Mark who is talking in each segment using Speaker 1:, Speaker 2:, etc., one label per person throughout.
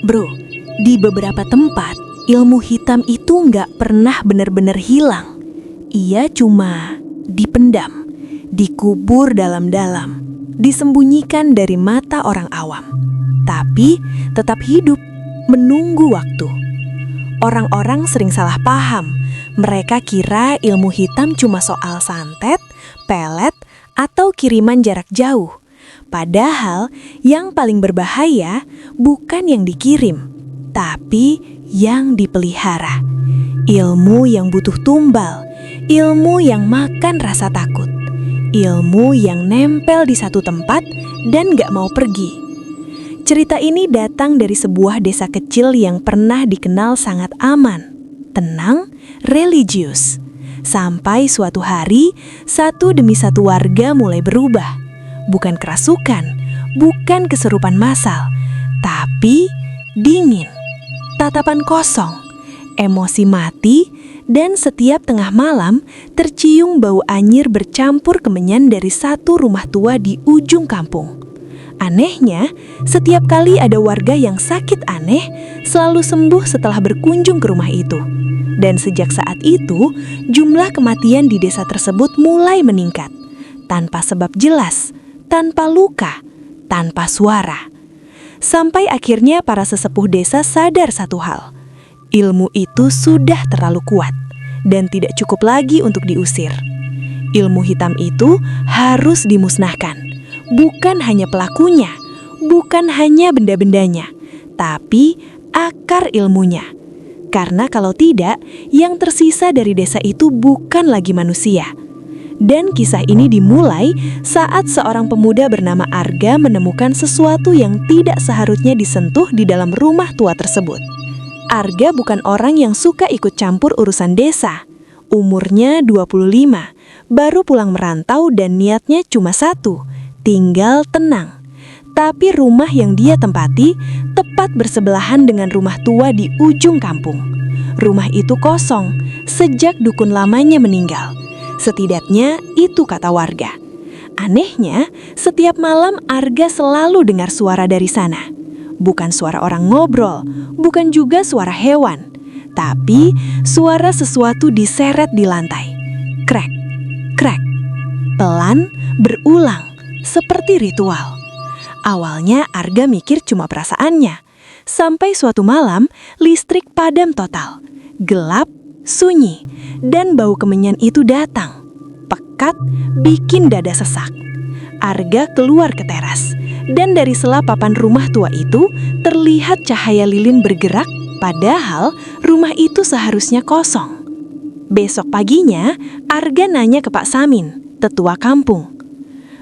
Speaker 1: Bro, di beberapa tempat, ilmu hitam itu nggak pernah benar-benar hilang. Ia cuma dipendam, dikubur dalam-dalam, disembunyikan dari mata orang awam. Tapi tetap hidup, menunggu waktu. Orang-orang sering salah paham. Mereka kira ilmu hitam cuma soal santet, pelet, atau kiriman jarak jauh. Padahal yang paling berbahaya bukan yang dikirim, tapi yang dipelihara. Ilmu yang butuh tumbal, ilmu yang makan rasa takut, ilmu yang nempel di satu tempat dan gak mau pergi. Cerita ini datang dari sebuah desa kecil yang pernah dikenal sangat aman, tenang, religius. Sampai suatu hari, satu demi satu warga mulai berubah. Bukan kerasukan, bukan kesurupan massal, tapi dingin, tatapan kosong, emosi mati, dan setiap tengah malam tercium bau anyir bercampur kemenyan dari satu rumah tua di ujung kampung. Anehnya, setiap kali ada warga yang sakit aneh, selalu sembuh setelah berkunjung ke rumah itu. Dan sejak saat itu, jumlah kematian di desa tersebut mulai meningkat, tanpa sebab jelas, tanpa luka, tanpa suara. Sampai akhirnya para sesepuh desa sadar satu hal. Ilmu itu sudah terlalu kuat dan tidak cukup lagi untuk diusir. Ilmu hitam itu harus dimusnahkan. Bukan hanya pelakunya, bukan hanya benda-bendanya, tapi akar ilmunya. Karena kalau tidak, yang tersisa dari desa itu bukan lagi manusia. Dan kisah ini dimulai saat seorang pemuda bernama Arga menemukan sesuatu yang tidak seharusnya disentuh di dalam rumah tua tersebut. Arga bukan orang yang suka ikut campur urusan desa. Umurnya 25, baru pulang merantau dan niatnya cuma satu, tinggal tenang. Tapi rumah yang dia tempati tepat bersebelahan dengan rumah tua di ujung kampung. Rumah itu kosong sejak dukun lamanya meninggal. Setidaknya itu kata warga. Anehnya, setiap malam Arga selalu dengar suara dari sana. Bukan suara orang ngobrol, bukan juga suara hewan, tapi suara sesuatu diseret di lantai. Krek, krek, pelan, berulang, seperti ritual. Awalnya Arga mikir cuma perasaannya, sampai suatu malam listrik padam total, gelap, sunyi, dan bau kemenyan itu datang. Pekat, bikin dada sesak. Arga keluar ke teras, dan dari sela papan rumah tua itu terlihat cahaya lilin bergerak, padahal rumah itu seharusnya kosong. Besok paginya, Arga nanya ke Pak Samin, tetua kampung.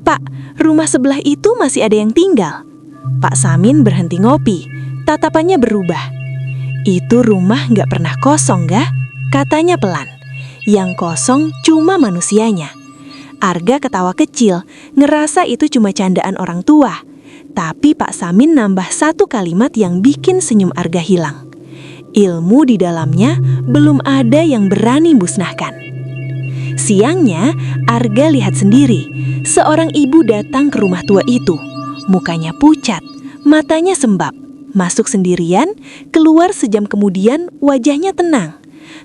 Speaker 1: "Pak, rumah sebelah itu masih ada yang tinggal?" Pak Samin berhenti ngopi, tatapannya berubah. "Itu rumah nggak pernah kosong, gak?" Katanya pelan. "Yang kosong cuma manusianya." Arga ketawa kecil, ngerasa itu cuma candaan orang tua. Tapi Pak Samin nambah satu kalimat yang bikin senyum Arga hilang. Ilmu di dalamnya belum ada yang berani musnahkan. Siangnya, Arga lihat sendiri. Seorang ibu datang ke rumah tua itu. Mukanya pucat, matanya sembab. Masuk sendirian, keluar sejam kemudian wajahnya tenang.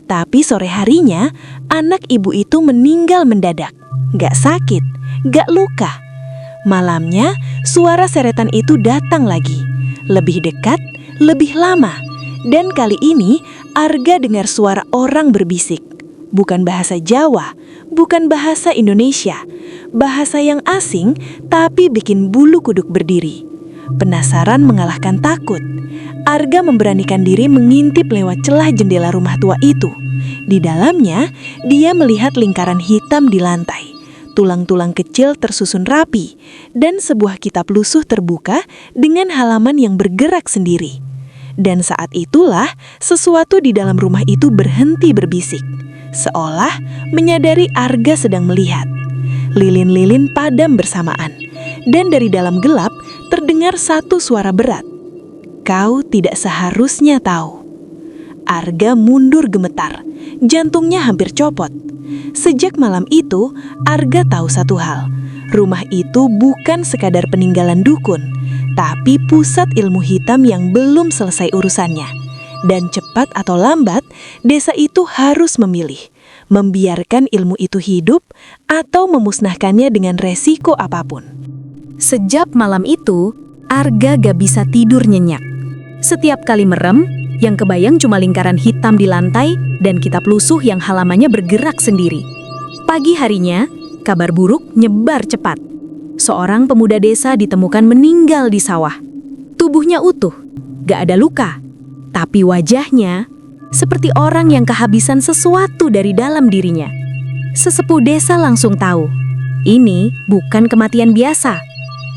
Speaker 1: Tapi sore harinya, anak ibu itu meninggal mendadak. Gak sakit, gak luka. Malamnya, suara seretan itu datang lagi. Lebih dekat, lebih lama. Dan kali ini, Arga dengar suara orang berbisik. Bukan bahasa Jawa, bukan bahasa Indonesia. Bahasa yang asing, tapi bikin bulu kuduk berdiri. Penasaran mengalahkan takut. Arga memberanikan diri mengintip lewat celah jendela rumah tua itu. Di dalamnya, dia melihat lingkaran hitam di lantai. Tulang-tulang kecil tersusun rapi, dan sebuah kitab lusuh terbuka dengan halaman yang bergerak sendiri. Dan saat itulah, sesuatu di dalam rumah itu berhenti berbisik. Seolah menyadari Arga sedang melihat. Lilin-lilin padam bersamaan, dan dari dalam gelap terdengar satu suara berat. "Kau tidak seharusnya tahu." Arga mundur gemetar, jantungnya hampir copot. Sejak malam itu, Arga tahu satu hal. Rumah itu bukan sekadar peninggalan dukun, tapi pusat ilmu hitam yang belum selesai urusannya. Dan cepat atau lambat, desa itu harus memilih, membiarkan ilmu itu hidup atau memusnahkannya dengan resiko apapun. Sejak malam itu, Arga gak bisa tidur nyenyak. Setiap kali merem, yang kebayang cuma lingkaran hitam di lantai dan kitab lusuh yang halamannya bergerak sendiri. Pagi harinya, kabar buruk nyebar cepat. Seorang pemuda desa ditemukan meninggal di sawah. Tubuhnya utuh, gak ada luka. Tapi wajahnya seperti orang yang kehabisan sesuatu dari dalam dirinya. Sesepuh desa langsung tahu, ini bukan kematian biasa.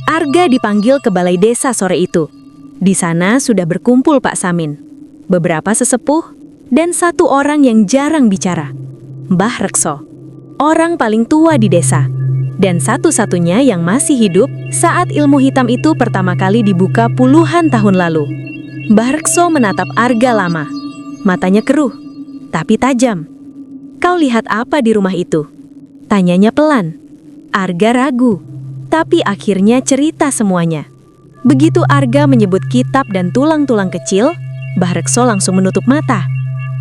Speaker 1: Arga dipanggil ke balai desa sore itu. Di sana sudah berkumpul Pak Samin, beberapa sesepuh, dan satu orang yang jarang bicara, Mbah Rekso, orang paling tua di desa, dan satu-satunya yang masih hidup saat ilmu hitam itu pertama kali dibuka puluhan tahun lalu. Mbah Rekso menatap Arga lama. Matanya keruh, tapi tajam. "Kau lihat apa di rumah itu?" tanyanya pelan. Arga ragu, tapi akhirnya cerita semuanya. Begitu Arga menyebut kitab dan tulang-tulang kecil, Mbah Rekso langsung menutup mata.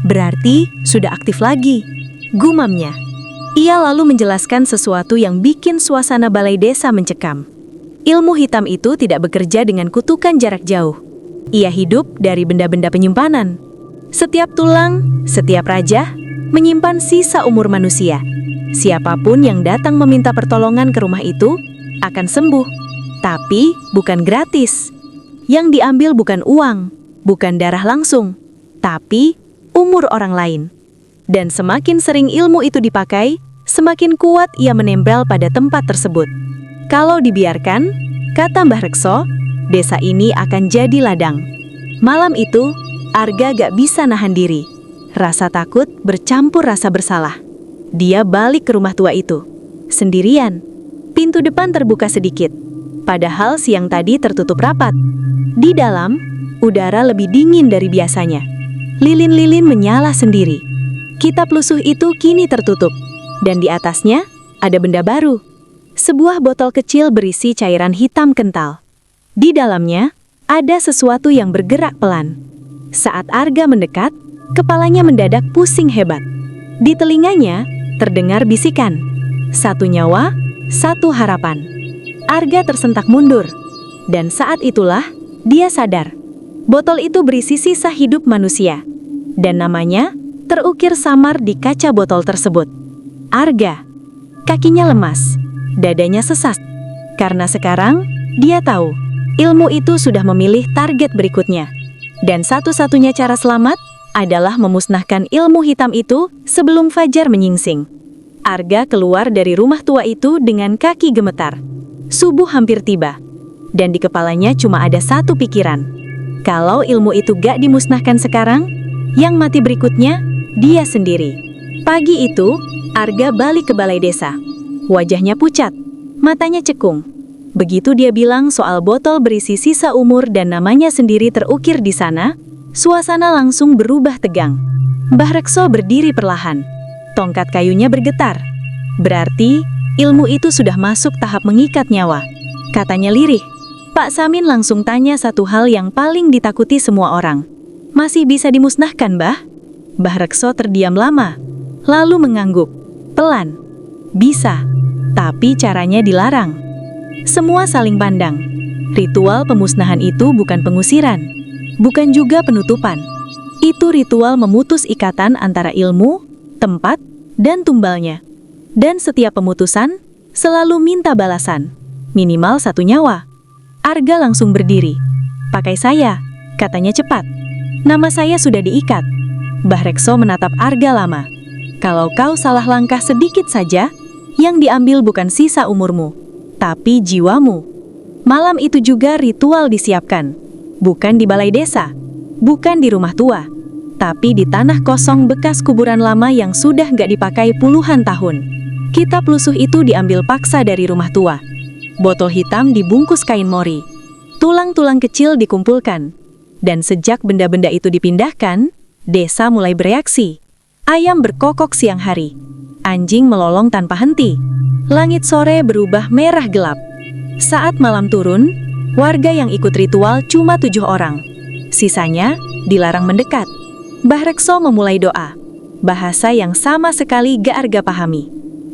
Speaker 1: Berarti sudah aktif lagi, gumamnya. Ia lalu menjelaskan sesuatu yang bikin suasana balai desa mencekam. Ilmu hitam itu tidak bekerja dengan kutukan jarak jauh. Ia hidup dari benda-benda penyimpanan. Setiap tulang, setiap raja, menyimpan sisa umur manusia. Siapapun yang datang meminta pertolongan ke rumah itu akan sembuh. Tapi bukan gratis. Yang diambil bukan uang, bukan darah langsung, tapi umur orang lain. Dan semakin sering ilmu itu dipakai, semakin kuat ia menempel pada tempat tersebut. Kalau dibiarkan, kata Mbah Rekso, desa ini akan jadi ladang. Malam itu, Arga gak bisa nahan diri. Rasa takut bercampur rasa bersalah. Dia balik ke rumah tua itu. Sendirian. Pintu depan terbuka sedikit. Padahal siang tadi tertutup rapat. Di dalam, udara lebih dingin dari biasanya. Lilin-lilin menyala sendiri. Kitab lusuh itu kini tertutup. Dan di atasnya, ada benda baru. Sebuah botol kecil berisi cairan hitam kental. Di dalamnya, ada sesuatu yang bergerak pelan. Saat Arga mendekat, kepalanya mendadak pusing hebat. Di telinganya, terdengar bisikan. Satu nyawa, satu harapan. Arga tersentak mundur. Dan saat itulah, dia sadar. Botol itu berisi sisa hidup manusia. Dan namanya terukir samar di kaca botol tersebut. Arga. Kakinya lemas. Dadanya sesak. Karena sekarang, dia tahu. Ilmu itu sudah memilih target berikutnya. Dan satu-satunya cara selamat adalah memusnahkan ilmu hitam itu sebelum fajar menyingsing. Arga keluar dari rumah tua itu dengan kaki gemetar. Subuh hampir tiba. Dan di kepalanya cuma ada satu pikiran. Kalau ilmu itu gak dimusnahkan sekarang, yang mati berikutnya, dia sendiri. Pagi itu, Arga balik ke balai desa. Wajahnya pucat, matanya cekung. Begitu dia bilang soal botol berisi sisa umur dan namanya sendiri terukir di sana, suasana langsung berubah tegang. Mbah Rekso berdiri perlahan. Tongkat kayunya bergetar. Berarti, ilmu itu sudah masuk tahap mengikat nyawa. Katanya lirih. Pak Samin langsung tanya satu hal yang paling ditakuti semua orang. "Masih bisa dimusnahkan, Mbah?" Mbah Rekso terdiam lama, lalu mengangguk. Pelan. "Bisa, tapi caranya dilarang." Semua saling pandang. Ritual pemusnahan itu bukan pengusiran, bukan juga penutupan. Itu ritual memutus ikatan antara ilmu, tempat, dan tumbalnya. Dan setiap pemutusan selalu minta balasan, minimal satu nyawa. Arga langsung berdiri. "Pakai saya," katanya cepat. "Nama saya sudah diikat." Mbah Rekso menatap Arga lama. "Kalau kau salah langkah sedikit saja, yang diambil bukan sisa umurmu, tapi jiwamu." Malam itu juga ritual disiapkan. Bukan di balai desa, bukan di rumah tua, tapi di tanah kosong bekas kuburan lama yang sudah gak dipakai puluhan tahun. Kitab lusuh itu diambil paksa dari rumah tua. Botol hitam dibungkus kain mori. Tulang-tulang kecil dikumpulkan. Dan sejak benda-benda itu dipindahkan,
Speaker 2: Desa mulai bereaksi. Ayam berkokok siang hari. Anjing melolong tanpa henti. Langit sore berubah merah gelap. Saat malam turun, warga yang ikut ritual cuma 7 orang. Sisanya dilarang mendekat. Mbah Rekso memulai doa. Bahasa yang sama sekali gak Arga pahami.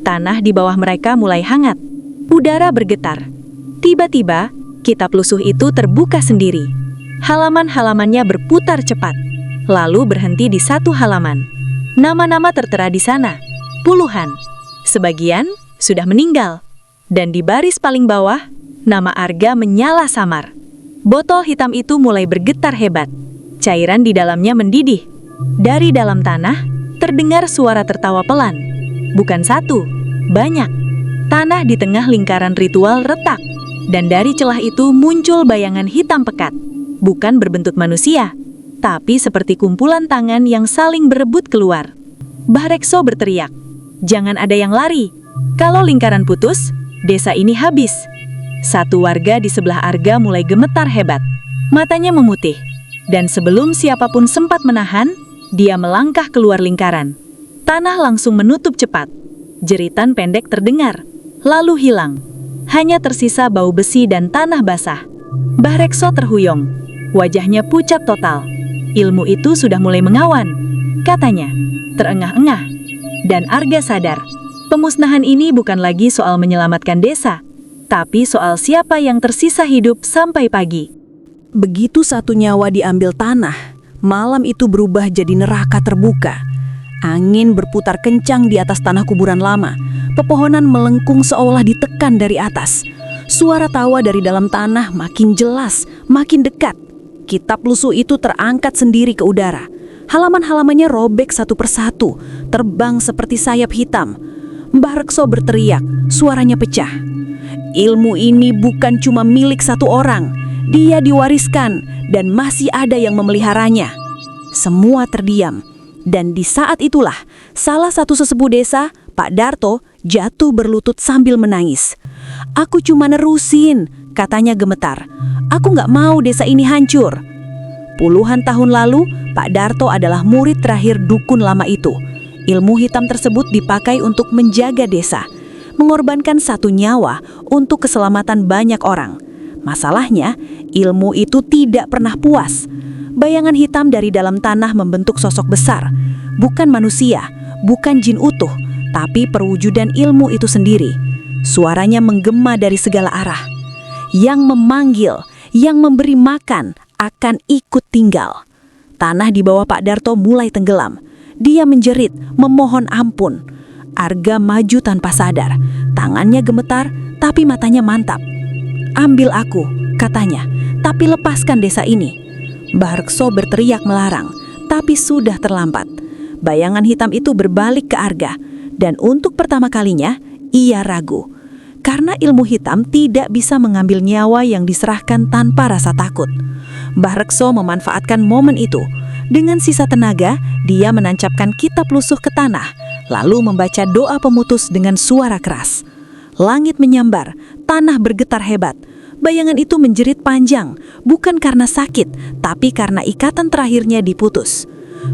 Speaker 2: Tanah di bawah mereka mulai hangat. Udara bergetar. Tiba-tiba, kitab lusuh itu terbuka sendiri. Halaman-halamannya berputar cepat. Lalu berhenti di satu halaman. Nama-nama tertera di sana. Puluhan. Sebagian sudah meninggal. Dan di baris paling bawah, nama Arga menyala samar. Botol hitam itu mulai bergetar hebat. Cairan di dalamnya mendidih. Dari dalam tanah, terdengar suara tertawa pelan. Bukan satu, banyak. Tanah di tengah lingkaran ritual retak. Dan dari celah itu muncul bayangan hitam pekat. Bukan berbentuk manusia, tapi seperti kumpulan tangan yang saling berebut keluar. Mbah Rekso berteriak, "Jangan ada yang lari. Kalau lingkaran putus, desa ini habis." Satu warga di sebelah Arga mulai gemetar hebat. Matanya memutih. Dan sebelum siapapun sempat menahan, dia melangkah keluar lingkaran. Tanah langsung menutup cepat. Jeritan pendek terdengar, lalu hilang. Hanya tersisa bau besi dan tanah basah. Mbah Rekso terhuyung. Wajahnya pucat total. Ilmu itu sudah mulai mengawan, katanya, terengah-engah. Dan Arga sadar, pemusnahan ini bukan lagi soal menyelamatkan desa, tapi soal siapa yang tersisa hidup sampai pagi.
Speaker 1: Begitu satu nyawa diambil tanah, malam itu berubah jadi neraka terbuka. Angin berputar kencang di atas tanah kuburan lama. Pepohonan melengkung seolah ditekan dari atas. Suara tawa dari dalam tanah makin jelas, makin dekat. Kitab lusuh itu terangkat sendiri ke udara. Halaman-halamannya robek satu persatu, terbang seperti sayap hitam. Mbah Rekso berteriak, suaranya pecah. Ilmu ini bukan cuma milik satu orang. Dia diwariskan dan masih ada yang memeliharanya. Semua terdiam. Dan di saat itulah, salah satu sesepuh desa, Pak Darto, jatuh berlutut sambil menangis. "Aku cuma nerusin," katanya gemetar. "Aku nggak mau desa ini hancur." Puluhan tahun lalu, Pak Darto adalah murid terakhir dukun lama itu. Ilmu hitam tersebut dipakai untuk menjaga desa, mengorbankan satu nyawa untuk keselamatan banyak orang. Masalahnya, ilmu itu tidak pernah puas. Bayangan hitam dari dalam tanah membentuk sosok besar. Bukan manusia, bukan jin utuh, tapi perwujudan ilmu itu sendiri. Suaranya menggema dari segala arah. Yang memanggil, yang memberi makan, akan ikut tinggal. Tanah di bawah Pak Darto mulai tenggelam. Dia menjerit, memohon ampun. Arga maju tanpa sadar. Tangannya gemetar, tapi matanya mantap. "Ambil aku," katanya, "tapi lepaskan desa ini." Mbah Rekso berteriak melarang, tapi sudah terlambat. Bayangan hitam itu berbalik ke Arga, dan untuk pertama kalinya, ia ragu. Karena ilmu hitam tidak bisa mengambil nyawa yang diserahkan tanpa rasa takut. Mbah Rekso memanfaatkan momen itu. Dengan sisa tenaga, dia menancapkan kitab lusuh ke tanah, lalu membaca doa pemutus dengan suara keras. Langit menyambar, tanah bergetar hebat. Bayangan itu menjerit panjang, bukan karena sakit, tapi karena ikatan terakhirnya diputus.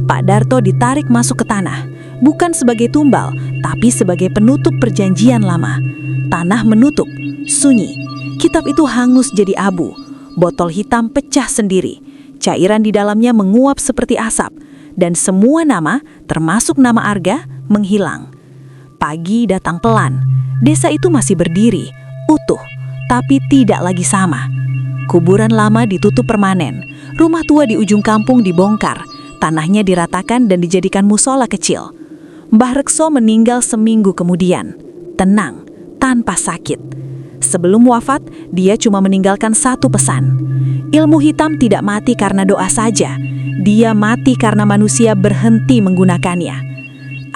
Speaker 1: Pak Darto ditarik masuk ke tanah, bukan sebagai tumbal, tapi sebagai penutup perjanjian lama. Tanah menutup, sunyi. Kitab itu hangus jadi abu. Botol hitam pecah sendiri. Cairan di dalamnya menguap seperti asap. Dan semua nama, termasuk nama Arga, menghilang. Pagi datang pelan. Desa itu masih berdiri, utuh, tapi tidak lagi sama. Kuburan lama ditutup permanen. Rumah tua di ujung kampung dibongkar. Tanahnya diratakan dan dijadikan musola kecil. Mbah Rekso meninggal seminggu kemudian. Tenang, tanpa sakit. Sebelum wafat, dia cuma meninggalkan satu pesan. Ilmu hitam tidak mati karena doa saja. Dia mati karena manusia berhenti menggunakannya.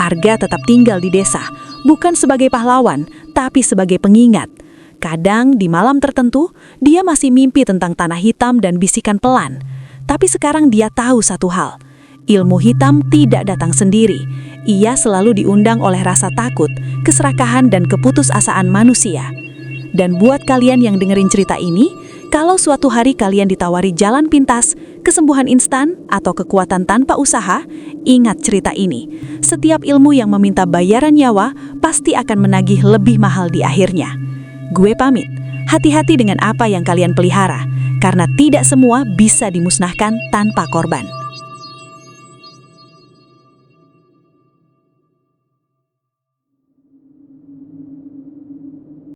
Speaker 1: Arga tetap tinggal di desa, bukan sebagai pahlawan, tapi sebagai pengingat. Kadang di malam tertentu, dia masih mimpi tentang tanah hitam dan bisikan pelan. Tapi sekarang dia tahu satu hal. Ilmu hitam tidak datang sendiri. Ia selalu diundang oleh rasa takut, keserakahan dan keputusasaan manusia. Dan buat kalian yang dengerin cerita ini, Kalau suatu hari kalian ditawari jalan pintas, kesembuhan instan, atau kekuatan tanpa usaha, ingat cerita ini. Setiap ilmu yang meminta bayaran nyawa pasti akan menagih lebih mahal di akhirnya. Gue pamit, hati-hati dengan apa yang kalian pelihara, karena tidak semua bisa dimusnahkan tanpa korban.